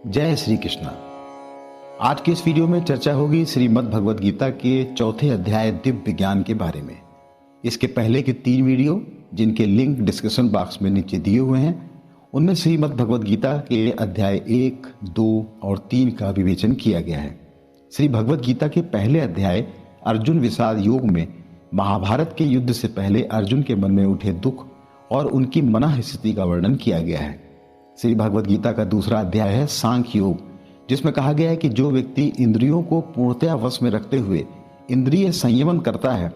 जय श्री कृष्णा। आज के इस वीडियो में चर्चा होगी श्रीमद् भगवद गीता के चौथे अध्याय दिव्य विज्ञान के बारे में। इसके पहले के 3 वीडियो जिनके लिंक डिस्क्रिप्शन बॉक्स में नीचे दिए हुए हैं, उनमें श्रीमद् भगवद गीता के अध्याय 1, 2 और 3 का विवेचन किया गया है। श्री भगवद गीता के पहले अध्याय अर्जुन विषाद योग में महाभारत के युद्ध से पहले अर्जुन के मन में उठे दुख और उनकी मनः स्थिति का वर्णन किया गया है। श्री भगवद गीता का दूसरा अध्याय है सांख्य योग, जिसमें कहा गया है कि जो व्यक्ति इंद्रियों को पूर्णतया वश में रखते हुए इंद्रिय संयमन करता है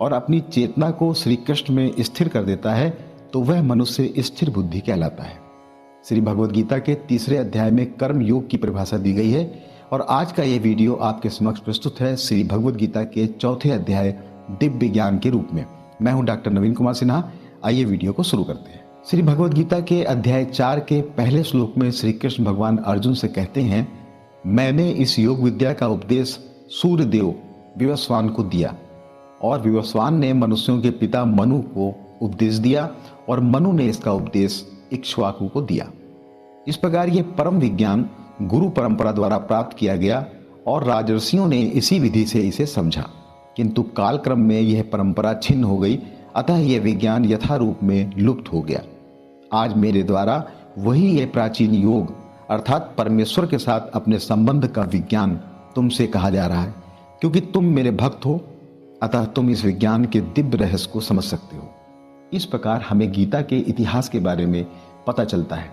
और अपनी चेतना को श्री कृष्ण में स्थिर कर देता है तो वह मनुष्य स्थिर बुद्धि कहलाता है। श्री भगवद गीता के तीसरे अध्याय में कर्म योग की परिभाषा दी गई है और आज का यह वीडियो आपके समक्ष प्रस्तुत है श्री भगवद गीता के चौथे अध्याय दिव्य विज्ञान के रूप में। मैं हूं डॉक्टर नवीन कुमार सिन्हा। आइए वीडियो को शुरू करते हैं। श्री भगवद गीता के अध्याय 4 के पहले श्लोक में श्री कृष्ण भगवान अर्जुन से कहते हैं, मैंने इस योग विद्या का उपदेश सूर्यदेव विवस्वान को दिया और विवस्वान ने मनुष्यों के पिता मनु को उपदेश दिया और मनु ने इसका उपदेश इक्ष्वाकु को दिया। इस प्रकार ये परम विज्ञान गुरु परंपरा द्वारा प्राप्त किया गया और राजर्षियों ने इसी विधि से इसे समझा, किंतु कालक्रम में यह परंपरा छिन्न हो गई, अतः यह विज्ञान यथारूप में लुप्त हो गया। आज मेरे द्वारा वही यह प्राचीन योग अर्थात परमेश्वर के साथ अपने संबंध का विज्ञान तुमसे कहा जा रहा है, क्योंकि तुम मेरे भक्त हो, अतः तुम इस विज्ञान के दिव्य रहस्य को समझ सकते हो। इस प्रकार हमें गीता के इतिहास के बारे में पता चलता है।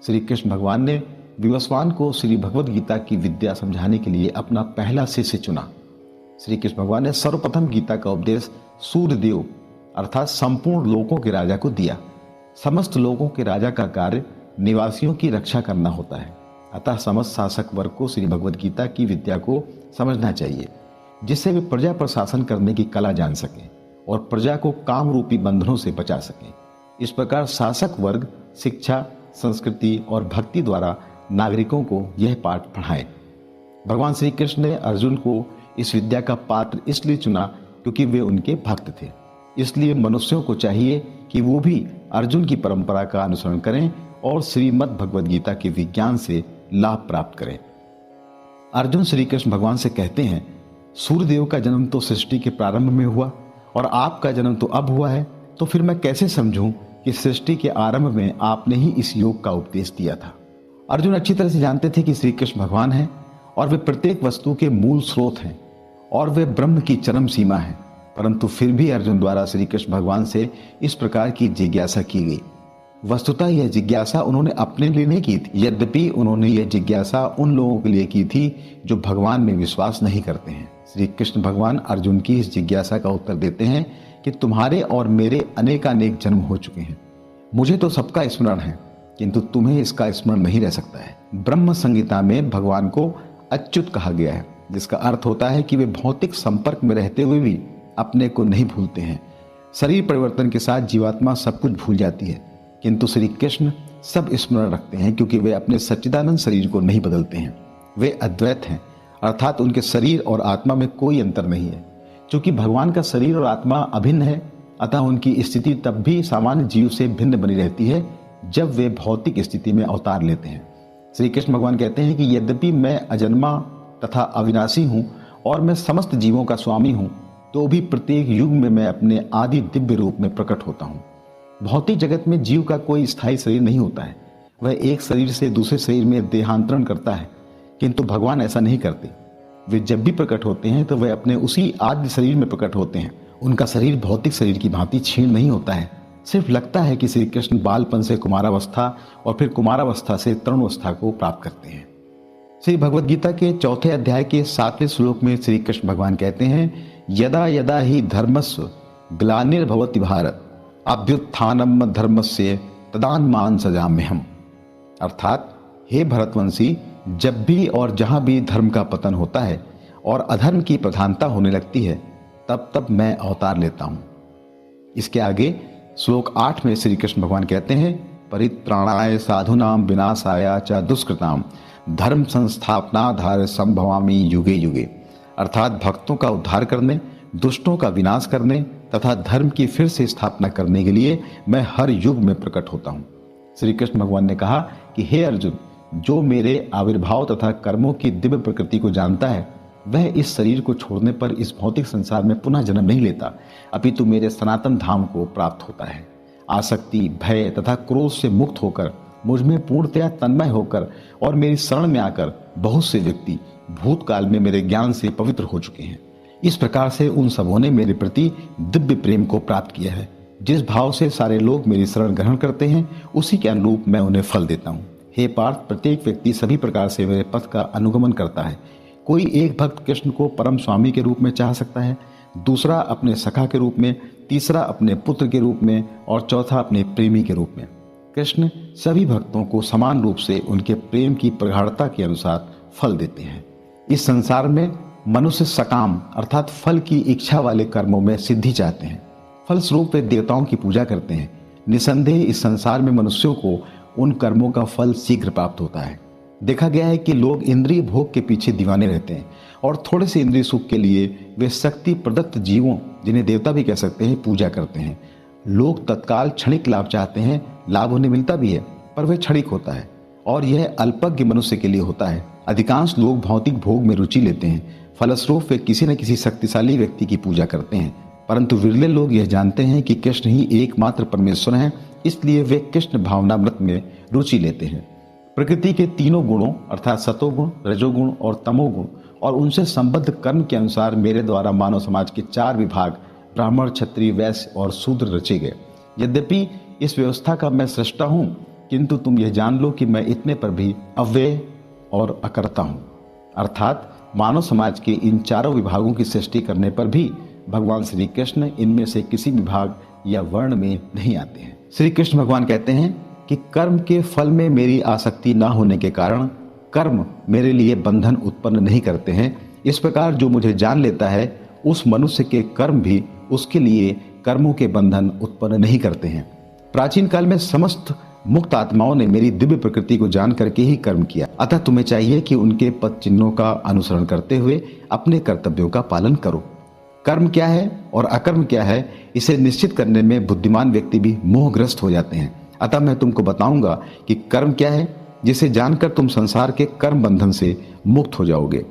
श्री कृष्ण भगवान ने विवस्वान को श्री भगवद गीता की विद्या समझाने के लिए अपना पहला शिष्य चुना। श्री कृष्ण भगवान ने सर्वप्रथम गीता का उपदेश सूर्यदेव अर्थात संपूर्ण लोकों के राजा को दिया। समस्त लोगों के राजा का कार्य निवासियों की रक्षा करना होता है, अतः समस्त शासक वर्ग को श्री भगवद गीता की विद्या को समझना चाहिए, जिससे वे प्रजा पर शासन करने की कला जान सकें और प्रजा को काम रूपी बंधनों से बचा सकें। इस प्रकार शासक वर्ग शिक्षा, संस्कृति और भक्ति द्वारा नागरिकों को यह पाठ पढ़ाए। भगवान श्री कृष्ण ने अर्जुन को इस विद्या का पात्र इसलिए चुना क्योंकि वे उनके भक्त थे। इसलिए मनुष्यों को चाहिए कि वो भी अर्जुन की परंपरा का अनुसरण करें और श्रीमद् भगवद गीता के विज्ञान से लाभ प्राप्त करें। अर्जुन श्री कृष्ण भगवान से कहते हैं, सूर्यदेव का जन्म तो सृष्टि के प्रारंभ में हुआ और आपका जन्म तो अब हुआ है, तो फिर मैं कैसे समझूं कि सृष्टि के आरंभ में आपने ही इस योग का उपदेश दिया था। अर्जुन अच्छी तरह से जानते थे कि श्री कृष्ण भगवान हैं और वे प्रत्येक वस्तु के मूल स्रोत हैं और वे ब्रह्म की चरम सीमा है, परंतु फिर भी अर्जुन द्वारा श्री कृष्ण भगवान से इस प्रकार की जिज्ञासा की गई। वस्तुतः यह जिज्ञासा उन्होंने अपने लिए नहीं की थी, यद्यपि उन्होंने यह जिज्ञासा उन लोगों के लिए की थी जो भगवान में विश्वास नहीं करते हैं। श्री कृष्ण भगवान अर्जुन की इस जिज्ञासा का उत्तर देते हैं कि तुम्हारे और मेरे अनेकानेक जन्म हो चुके हैं, मुझे तो सबका स्मरण है, किंतु तुम्हें इसका स्मरण नहीं रह सकता है। ब्रह्म संहिता में भगवान को अच्युत कहा गया है, जिसका अर्थ होता है कि वे भौतिक संपर्क में रहते हुए भी अपने को नहीं भूलते हैं। शरीर परिवर्तन के साथ जीवात्मा सब कुछ भूल जाती है, किंतु श्री कृष्ण सब स्मरण रखते हैं क्योंकि वे अपने सच्चिदानंद शरीर को नहीं बदलते हैं। वे अद्वैत हैं, अर्थात उनके शरीर और आत्मा में कोई अंतर नहीं है। क्योंकि भगवान का शरीर और आत्मा अभिन्न है, अतः उनकी स्थिति तब भी सामान्य जीव से भिन्न बनी रहती है जब वे भौतिक स्थिति में अवतार लेते हैं। श्री कृष्ण भगवान कहते हैं कि यद्यपि मैं अजन्मा तथा अविनाशी हूँ और मैं समस्त जीवों का स्वामी हूँ, तो भी प्रत्येक युग में मैं अपने आदि दिव्य रूप में प्रकट होता हूँ। भौतिक जगत में जीव का कोई स्थायी शरीर नहीं होता है, वह एक शरीर से दूसरे शरीर में देहांतरण करता है, किंतु भगवान ऐसा नहीं करते। वे जब भी प्रकट होते हैं तो वे अपने उसी आदि शरीर में प्रकट होते हैं। उनका शरीर भौतिक शरीर की भांति क्षीण नहीं होता है। सिर्फ लगता है कि श्री कृष्ण बालपन से कुमारावस्था और फिर कुमारावस्था से तरुणावस्था को प्राप्त करते हैं। श्री भगवद गीता के चौथे अध्याय के 7वें श्लोक में श्री कृष्ण भगवान कहते हैं, यदा यदा ही धर्मस्व ग्लानिर्भवति भारत अभ्युत्थानम धर्मस्य तदान्मान सजाम्यहम्। अर्थात हे भरतवंशी, जब भी और जहां भी धर्म का पतन होता है और अधर्म की प्रधानता होने लगती है, तब तब मैं अवतार लेता हूं। इसके आगे श्लोक 8 में श्री कृष्ण भगवान कहते हैं, परित्राणाय साधूनां विनाशाय च दुष्कृतां धर्म संस्थापनाधार संभवामि युगे युगे। अर्थात भक्तों का उद्धार करने, दुष्टों का विनाश करने तथा धर्म की फिर से स्थापना करने के लिए मैं हर युग में प्रकट होता हूँ। श्री कृष्ण भगवान ने कहा कि हे अर्जुन, जो मेरे आविर्भाव तथा कर्मों की दिव्य प्रकृति को जानता है, वह इस शरीर को छोड़ने पर इस भौतिक संसार में पुनः जन्म नहीं लेता, अपितु मेरे सनातन धाम को प्राप्त होता है। आसक्ति, भय तथा क्रोध से मुक्त होकर, मुझ में पूर्णतया तन्मय होकर और मेरी शरण में आकर बहुत से व्यक्ति भूतकाल में मेरे ज्ञान से पवित्र हो चुके हैं। इस प्रकार से उन सबों ने मेरे प्रति दिव्य प्रेम को प्राप्त किया है। जिस भाव से सारे लोग मेरी शरण ग्रहण करते हैं, उसी के अनुरूप मैं उन्हें फल देता हूँ। हे पार्थ, प्रत्येक व्यक्ति सभी प्रकार से मेरे पथ का अनुगमन करता है। कोई एक भक्त कृष्ण को परम स्वामी के रूप में चाह सकता है, दूसरा अपने सखा के रूप में, तीसरा अपने पुत्र के रूप में और चौथा अपने प्रेमी के रूप में। कृष्ण सभी भक्तों को समान रूप से उनके प्रेम की प्रगाढ़ता के अनुसार फल देते हैं। इस संसार में मनुष्य सकाम अर्थात फल की इच्छा वाले कर्मों में सिद्धि चाहते हैं। फलस्वरूप वे देवताओं की पूजा करते हैं। निसंदेह इस संसार में मनुष्यों को उन कर्मों का फल शीघ्र प्राप्त होता है। देखा गया है कि लोग इंद्रिय भोग के पीछे दीवाने रहते हैं और थोड़े से इंद्रिय सुख के लिए वे शक्ति प्रदत्त जीवों, जिन्हें देवता भी कह सकते हैं, पूजा करते हैं। लोग तत्काल क्षणिक लाभ चाहते हैं, लाभ उन्हें मिलता भी है, पर वह क्षणिक होता है और यह अल्पज्ञ मनुष्य के लिए होता है। अधिकांश लोग भौतिक भोग में रुचि लेते हैं, फलस्वरूप वे किसी न किसी शक्तिशाली व्यक्ति की पूजा करते हैं। परंतु विरले लोग यह जानते हैं कि कृष्ण ही एकमात्र परमेश्वर हैं, इसलिए वे कृष्ण भावनामृत में रुचि लेते हैं। प्रकृति के तीनों गुणों अर्थात सतोगुण, रजोगुण और तमोगुण और उनसे संबद्ध कर्म के अनुसार मेरे द्वारा मानव समाज के 4 विभाग ब्राह्मण, क्षत्रिय, वैश्य और शूद्र रचे गए। यद्यपि इस व्यवस्था का मैं सृष्टा हूँ, किंतु तुम यह जान लो कि मैं इतने पर भी अव्यय और अकर्ता हूँ। अर्थात मानव समाज के इन 4 विभागों की सृष्टि करने पर भी भगवान श्री कृष्ण इनमें से किसी विभाग या वर्ण में नहीं आते हैं। श्री कृष्ण भगवान कहते हैं कि कर्म के फल में मेरी आसक्ति न होने के कारण कर्म मेरे लिए बंधन उत्पन्न नहीं करते हैं। इस प्रकार जो मुझे जान लेता है, उस मनुष्य के कर्म भी उसके लिए कर्मों के बंधन उत्पन्न नहीं करते हैं। प्राचीन काल में समस्त मुक्त आत्माओं ने मेरी दिव्य प्रकृति को जान करके ही कर्म किया, अतः तुम्हें चाहिए कि उनके पद चिन्हों का अनुसरण करते हुए अपने कर्तव्यों का पालन करो। कर्म क्या है और अकर्म क्या है, इसे निश्चित करने में बुद्धिमान व्यक्ति भी मोहग्रस्त हो जाते हैं। अतः मैं तुमको बताऊंगा कि कर्म क्या है, जिसे जानकर तुम संसार के कर्म बंधन से मुक्त हो जाओगे।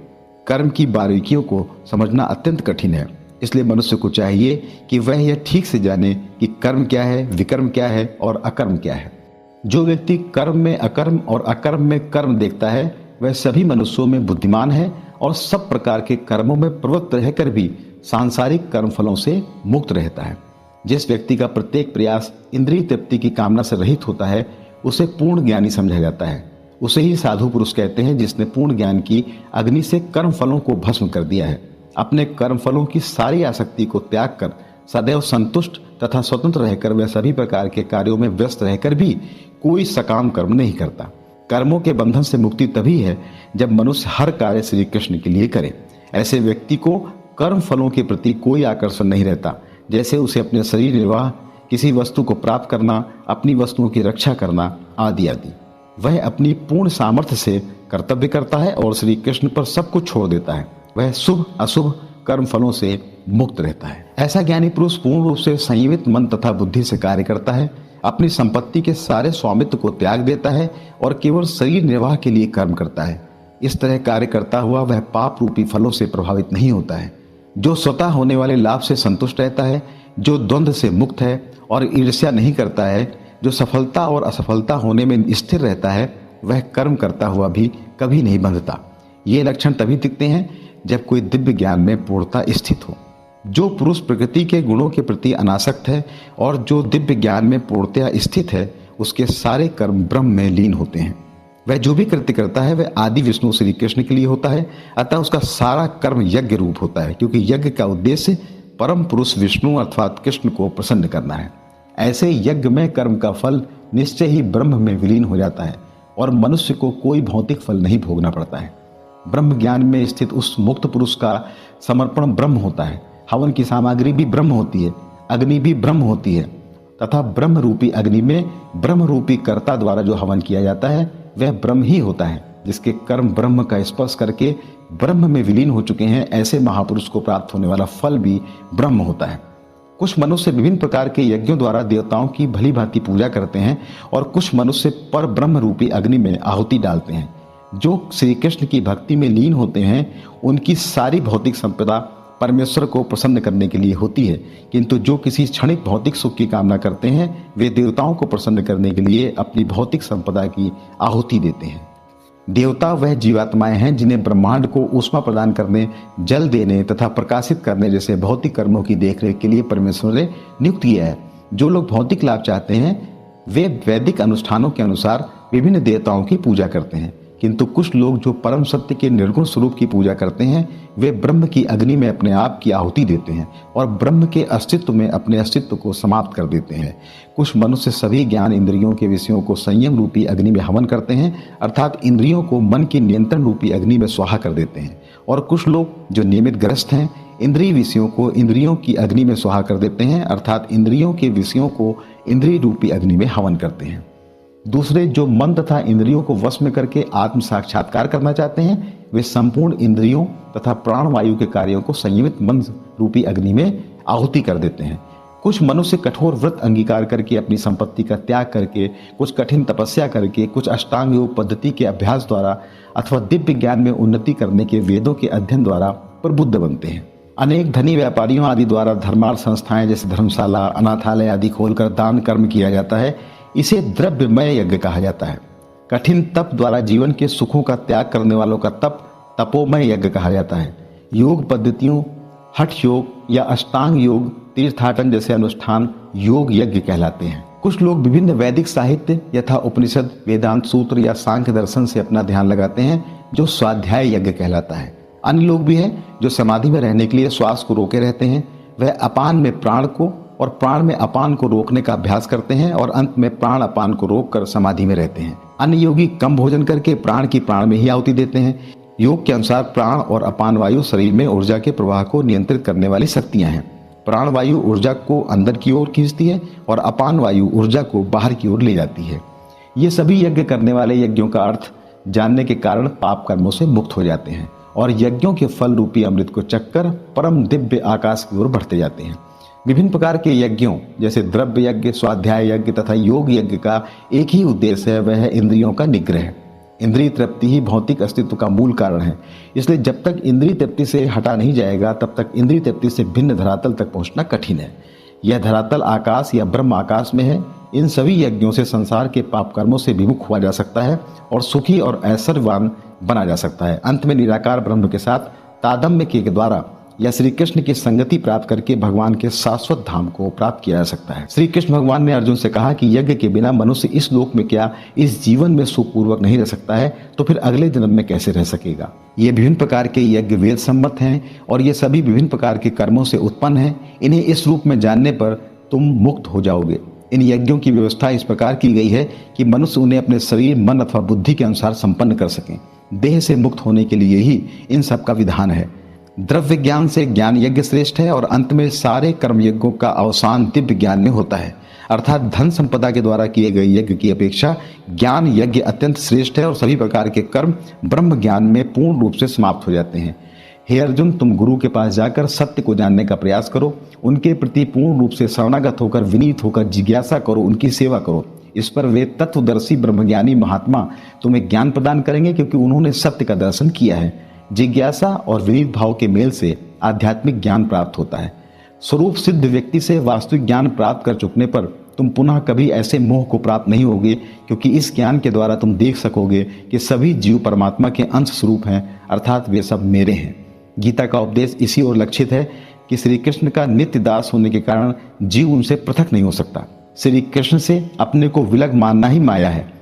कर्म की बारीकियों को समझना अत्यंत कठिन है, इसलिए मनुष्य को चाहिए कि वह यह ठीक से जाने कि कर्म क्या है, विकर्म क्या है और अकर्म क्या है। जो व्यक्ति कर्म में अकर्म और अकर्म में कर्म देखता है, वह सभी मनुष्यों में बुद्धिमान है और सब प्रकार के कर्मों में प्रवृत्त रहकर भी सांसारिक कर्मफलों से मुक्त रहता है। जिस व्यक्ति का प्रत्येक प्रयास इंद्रिय तृप्ति की कामना से रहित होता है, उसे पूर्ण ज्ञानी समझा जाता है। उसे ही साधु पुरुष कहते हैं, जिसने पूर्ण ज्ञान की अग्नि से कर्म फलों को भस्म कर दिया है। अपने कर्म फलों की सारी आसक्ति को त्याग कर सदैव संतुष्ट तथा स्वतंत्र रहकर वह सभी प्रकार के कार्यों में व्यस्त रहकर भी कोई सकाम कर्म नहीं करता। कर्मों के बंधन से मुक्ति तभी है जब मनुष्य हर कार्य श्री कृष्ण के लिए करे। ऐसे व्यक्ति को कर्म फलों के प्रति कोई आकर्षण नहीं रहता, जैसे उसे अपने शरीर निर्वाह, किसी वस्तु को प्राप्त करना, अपनी वस्तुओं की रक्षा करना आदि आदि। वह अपनी पूर्ण सामर्थ्य से कर्तव्य करता है और श्री कृष्ण पर सब कुछ छोड़ देता है। वह शुभ अशुभ कर्म फलों से मुक्त रहता है। ऐसा ज्ञानी पुरुष पूर्ण रूप से संयमित मन तथा बुद्धि से कार्य करता है, अपनी संपत्ति के सारे स्वामित्व को त्याग देता है और केवल शरीर निर्वाह के लिए कर्म करता है। इस तरह कार्य करता हुआ वह पाप रूपी फलों से प्रभावित नहीं होता है। जो स्वतः होने वाले लाभ से संतुष्ट रहता है, जो द्वंद्व से मुक्त है और ईर्ष्या नहीं करता है, जो सफलता और असफलता होने में स्थिर रहता है, वह कर्म करता हुआ भी कभी नहीं बंधता। ये लक्षण तभी दिखते हैं जब कोई दिव्य ज्ञान में पूर्णता स्थित हो। जो पुरुष प्रकृति के गुणों के प्रति अनासक्त है और जो दिव्य ज्ञान में पूर्णतया स्थित है, उसके सारे कर्म ब्रह्म में लीन होते हैं। वह जो भी कृत्य करता है वह आदि विष्णु श्री कृष्ण के लिए होता है, अतः उसका सारा कर्म यज्ञ रूप होता है, क्योंकि यज्ञ का उद्देश्य परम पुरुष विष्णु अर्थात कृष्ण को प्रसन्न करना है। ऐसे यज्ञ में कर्म का फल निश्चय ही ब्रह्म में विलीन हो जाता है और मनुष्य को कोई भौतिक फल नहीं भोगना पड़ता है। ब्रह्म ज्ञान में स्थित उस मुक्त पुरुष का समर्पण ब्रह्म होता है। हवन की सामग्री भी ब्रह्म होती है, अग्नि भी ब्रह्म होती है तथा ब्रह्म रूपी अग्नि में ब्रह्म रूपी कर्ता द्वारा जो हवन किया जाता है वह ब्रह्म ही होता है। जिसके कर्म ब्रह्म का स्पर्श करके ब्रह्म में विलीन हो चुके हैं, ऐसे महापुरुष को प्राप्त होने वाला फल भी ब्रह्म होता है। कुछ मनुष्य विभिन्न प्रकार के यज्ञों द्वारा देवताओं की भली भांति पूजा करते हैं और कुछ मनुष्य पर ब्रह्म रूपी अग्नि में आहुति डालते हैं। जो श्री कृष्ण की भक्ति में लीन होते हैं उनकी सारी भौतिक संपदा परमेश्वर को प्रसन्न करने के लिए होती है, किंतु जो किसी क्षणिक भौतिक सुख की कामना करते हैं वे देवताओं को प्रसन्न करने के लिए अपनी भौतिक संपदा की आहुति देते हैं। देवता वह जीवात्माएं हैं जिन्हें ब्रह्मांड को ऊष्मा प्रदान करने, जल देने तथा प्रकाशित करने जैसे भौतिक कर्मों की देखरेख के लिए परमेश्वर ने नियुक्त किया है। जो लोग भौतिक लाभ चाहते हैं वे वैदिक अनुष्ठानों के अनुसार विभिन्न देवताओं की पूजा करते हैं, किंतु कुछ लोग जो परम सत्य के निर्गुण स्वरूप की पूजा करते हैं वे ब्रह्म की अग्नि में अपने आप की आहुति देते हैं और ब्रह्म के अस्तित्व में अपने अस्तित्व को समाप्त कर देते हैं। कुछ मनुष्य सभी ज्ञान इंद्रियों के विषयों को संयम रूपी अग्नि में हवन करते हैं, अर्थात इंद्रियों को मन की नियंत्रण रूपी अग्नि में स्वाहा कर देते हैं। और कुछ लोग जो नियमित ग्रस्त हैं इंद्रिय विषयों को इंद्रियों की अग्नि में स्वाहा कर देते हैं, अर्थात इंद्रियों के विषयों को इंद्रिय रूपी अग्नि में हवन करते हैं। दूसरे जो मन तथा इंद्रियों को वश में करके आत्म साक्षात्कार करना चाहते हैं वे संपूर्ण इंद्रियों तथा प्राण वायु के कार्यों को संयमित मन रूपी अग्नि में आहुति कर देते हैं। कुछ मनुष्य कठोर व्रत अंगीकार करके अपनी संपत्ति का त्याग करके, कुछ कठिन तपस्या करके, कुछ अष्टांग योग पद्धति के अभ्यास द्वारा अथवा दिव्य ज्ञान में उन्नति करने के वेदों के अध्ययन द्वारा प्रबुद्ध बनते हैं। अनेक धनी व्यापारियों आदि द्वारा धर्मार्थ संस्थाएं जैसे धर्मशाला, अनाथालय आदि खोलकर दान कर्म किया जाता है। इसे द्रव्यमय यज्ञ कहा जाता है। कठिन तप द्वारा जीवन के सुखों का त्याग करने वालों का तप तपोमय यज्ञ कहा जाता है। योग पद्धतियों, हठ योग या अष्टांग योग, तीर्थाटन जैसे अनुष्ठान योग यज्ञ कहलाते हैं। कुछ लोग विभिन्न वैदिक साहित्य यथा उपनिषद, वेदांत सूत्र या सांख्य दर्शन से अपना ध्यान लगाते हैं जो स्वाध्याय यज्ञ कहलाता है। अन्य लोग भी हैं जो समाधि में रहने के लिए श्वास को रोके रहते हैं। वह अपान में प्राण को और प्राण में अपान को रोकने का अभ्यास करते हैं और अंत में प्राण अपान को रोककर समाधि में रहते हैं। अन्य योगी कम भोजन करके प्राण की प्राण में ही आहुति देते हैं। योग के अनुसार प्राण और अपान वायु शरीर में ऊर्जा के प्रवाह को नियंत्रित करने वाली शक्तियां हैं। प्राण वायु ऊर्जा को अंदर की ओर खींचती है और अपान वायु ऊर्जा को बाहर की ओर ले जाती है। ये सभी यज्ञ करने वाले यज्ञों का अर्थ जानने के कारण पाप कर्मों से मुक्त हो जाते हैं और यज्ञों के फल रूपी अमृत को चखकर परम दिव्य आकाश की ओर बढ़ते जाते हैं। विभिन्न प्रकार के यज्ञों जैसे द्रव्य यज्ञ, स्वाध्याय यज्ञ तथा योग यज्ञ का एक ही उद्देश्य है, वह है इंद्रियों का निग्रह। इंद्रिय तृप्ति ही भौतिक अस्तित्व का मूल कारण है, इसलिए जब तक इंद्रिय तृप्ति से हटा नहीं जाएगा तब तक इंद्रिय तृप्ति से भिन्न धरातल तक पहुंचना कठिन है। यह धरातल आकाश या ब्रह्म आकाश में है। इन सभी यज्ञों से संसार के पाप कर्मों से विमुख हुआ जा सकता है और सुखी और ऐश्वर्यवान बना जा सकता है। अंत में निराकार ब्रह्म के साथ तादात्म्य के द्वारा या श्री कृष्ण की संगति प्राप्त करके भगवान के शाश्वत धाम को प्राप्त किया जा सकता है। श्री कृष्ण भगवान ने अर्जुन से कहा कि यज्ञ के बिना मनुष्य इस लोक में क्या इस जीवन में सुखपूर्वक नहीं रह सकता है तो फिर अगले जन्म में कैसे रह सकेगा। ये विभिन्न प्रकार के यज्ञ वेद सम्मत हैं और ये सभी विभिन्न प्रकार के कर्मों से उत्पन्न हैं। इन्हें इस रूप में जानने पर तुम मुक्त हो जाओगे। इन यज्ञों की व्यवस्था इस प्रकार की गई है कि मनुष्य उन्हें अपने शरीर, मन अथवा बुद्धि के अनुसार संपन्न कर सकें। देह से मुक्त होने के लिए ही इन सब का विधान है। द्रव्य ज्ञान से ज्ञान यज्ञ श्रेष्ठ है और अंत में सारे कर्म यज्ञों का अवसान दिव्य ज्ञान में होता है, अर्थात धन संपदा के द्वारा किए गए यज्ञ की अपेक्षा ज्ञान यज्ञ अत्यंत श्रेष्ठ है और सभी प्रकार के कर्म ब्रह्म ज्ञान में पूर्ण रूप से समाप्त हो जाते हैं। हे अर्जुन, तुम गुरु के पास जाकर सत्य को जानने का प्रयास करो, उनके प्रति पूर्ण रूप से शरणागत होकर विनीत होकर जिज्ञासा करो, उनकी सेवा करो। इस पर वे तत्वदर्शी ब्रह्मज्ञानी महात्मा तुम्हें ज्ञान प्रदान करेंगे क्योंकि उन्होंने सत्य का दर्शन किया है। जिज्ञासा और विनीत भाव के मेल से आध्यात्मिक ज्ञान प्राप्त होता है। स्वरूप सिद्ध व्यक्ति से वास्तविक ज्ञान प्राप्त कर चुकने पर तुम पुनः कभी ऐसे मोह को प्राप्त नहीं होगे, क्योंकि इस ज्ञान के द्वारा तुम देख सकोगे कि सभी जीव परमात्मा के अंश स्वरूप हैं, अर्थात वे सब मेरे हैं। गीता का उपदेश इसी ओर लक्षित है कि श्री कृष्ण का नित्य दास होने के कारण जीव उनसे पृथक नहीं हो सकता। श्री कृष्ण से अपने को विलग मानना ही माया है।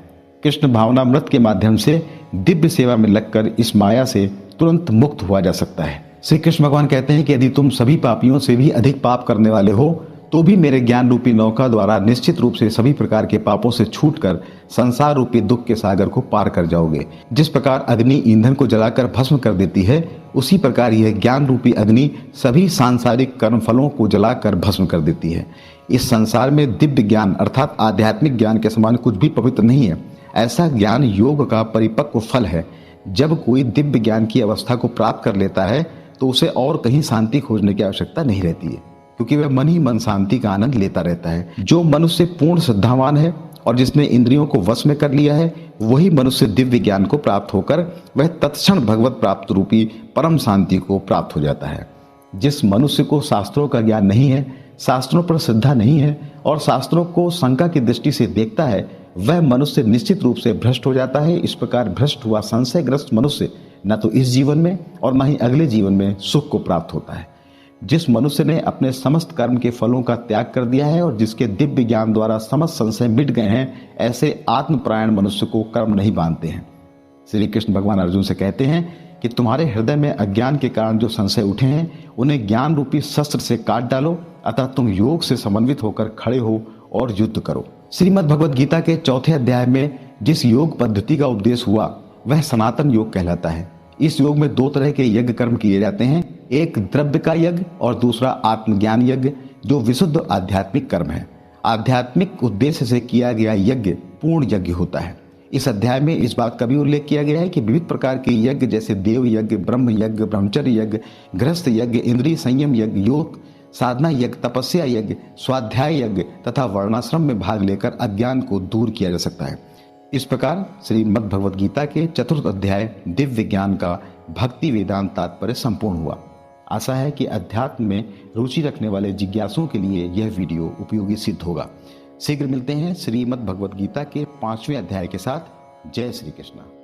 कृष्ण भावनामृत के माध्यम से दिव्य सेवा में लगकर इस माया से तुरंत मुक्त हुआ जा सकता है। श्री कृष्ण भगवान कहते हैं कि यदि तुम सभी पापियों से भी अधिक पाप करने वाले हो तो भी मेरे ज्ञान रूपी नौका द्वारा निश्चित रूप से सभी प्रकार के पापों से छूटकर संसार रूपी दुख के सागर को पार कर जाओगे। जिस प्रकार अग्नि ईंधन को जलाकर भस्म कर देती है, उसी प्रकार यह ज्ञान रूपी अग्नि सभी सांसारिक कर्म फलों को जलाकर भस्म कर देती है। इस संसार में दिव्य ज्ञान अर्थात आध्यात्मिक ज्ञान के समान कुछ भी पवित्र नहीं है। ऐसा ज्ञान योग का परिपक्व फल है। जब कोई दिव्य ज्ञान की अवस्था को प्राप्त कर लेता है तो उसे और कहीं शांति खोजने की आवश्यकता नहीं रहती है, क्योंकि वह मन ही मन शांति का आनंद लेता रहता है। जो मनुष्य पूर्ण श्रद्धावान है और जिसने इंद्रियों को वश में कर लिया है, वही मनुष्य दिव्य ज्ञान को प्राप्त होकर वह तत्क्षण भगवत प्राप्त रूपी परम शांति को प्राप्त हो जाता है। जिस मनुष्य को शास्त्रों का ज्ञान नहीं है, शास्त्रों पर श्रद्धा नहीं है और शास्त्रों को शंका की दृष्टि से देखता है, वह मनुष्य निश्चित रूप से भ्रष्ट हो जाता है। इस प्रकार भ्रष्ट हुआ संशयग्रस्त मनुष्य न तो इस जीवन में और न ही अगले जीवन में सुख को प्राप्त होता है। जिस मनुष्य ने अपने समस्त कर्म के फलों का त्याग कर दिया है और जिसके दिव्य ज्ञान द्वारा समस्त संशय मिट गए हैं, ऐसे आत्मपरायण मनुष्य को कर्म नहीं बांधते हैं। श्री कृष्ण भगवान अर्जुन से कहते हैं कि तुम्हारे हृदय में अज्ञान के कारण जो संशय उठे हैं, उन्हें ज्ञान रूपी शस्त्र से काट डालो, अतः तुम योग से समन्वित होकर खड़े हो और युद्ध करो। श्रीमद् भगवद गीता के चौथे अध्याय में जिस योग पद्धति का उपदेश हुआ, वह सनातन योग कहलाता है। इस योग में दो तरह के यज्ञ कर्म किए जाते हैं, एक द्रव्य का यज्ञ और दूसरा आत्मज्ञान यज्ञ, जो विशुद्ध आध्यात्मिक कर्म है। आध्यात्मिक उद्देश्य से किया गया यज्ञ पूर्ण यज्ञ होता है। इस अध्याय में इस बात का भी उल्लेख किया गया है कि विविध प्रकार के यज्ञ जैसे देव यज्ञ, ब्रह्म यज्ञ, ब्रह्मचर्य यज्ञ, गृहस्थ यज्ञ, इंद्रिय संयम यज्ञ, योग साधना यज्ञ, तपस्या यज्ञ, स्वाध्याय यज्ञ तथा वर्णाश्रम में भाग लेकर अज्ञान को दूर किया जा सकता है। इस प्रकार श्रीमद् भगवद गीता के चतुर्थ अध्याय दिव्य ज्ञान का भक्ति वेदांत तात्पर्य संपूर्ण हुआ। आशा है कि अध्यात्म में रुचि रखने वाले जिज्ञासुओं के लिए यह वीडियो उपयोगी सिद्ध होगा। शीघ्र मिलते हैं श्रीमद् भगवद गीता के 5वें अध्याय के साथ। जय श्री कृष्ण।